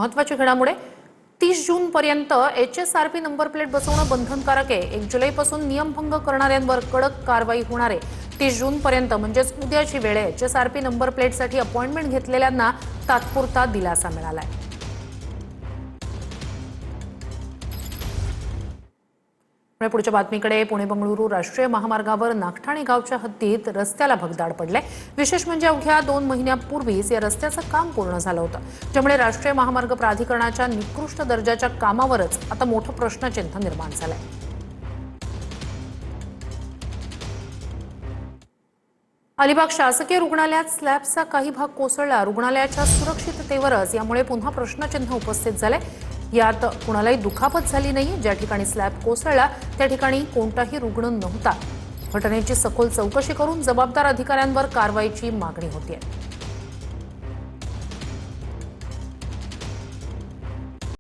महत्त्वाची घडामोड 30 जून पर्यंत HSRP number plate बसवणं बंधनकारक आहे। 1 जुलैपासून नियमभंग करणाऱ्यांवर कडक कारवाई होणार आहे। 30 जून पर्यंत म्हणजेच उद्याची वेळ आहे। HSRP नंबर प्लेटसाठी अपॉइंटमेंट घेतलेल्यांना तात्पुरता दिलासा मिळाला आहे। पुढच्या बातमीकडे पुणे बंगळुरू राष्ट्रीय महामार्गावर नागठाणे गावच्या हद्दीत रस्त्याला भगदाड पडले। विशेष म्हणजे अवघ्या 2 महिन्यांपूर्वीच या रस्त्याचं काम पूर्ण झालं होतं, ज्यामुळे राष्ट्रीय महामार्ग प्राधिकरणाच्या निकृष्ट दर्जाच्या कामावरच आता मोठं प्रश्नचिन्ह निर्माण झालंय। अलिबाग शासकीय रुग्णालयात स्लॅबचा काही भाग कोसळला। रुग्णालयाच्या सुरक्षिततेवरच यामुळे पुन्हा प्रश्नचिन्ह उपस्थित झाले। यात कुणालाही दुखापत झाली नाही। ज्या ठिकाणी स्लॅब कोसळला त्या ठिकाणी कोणताही रुग्ण नव्हता। घटनेची सखोल चौकशी करून जबाबदार अधिकाऱ्यांवर कारवाईची मागणी होती आहे।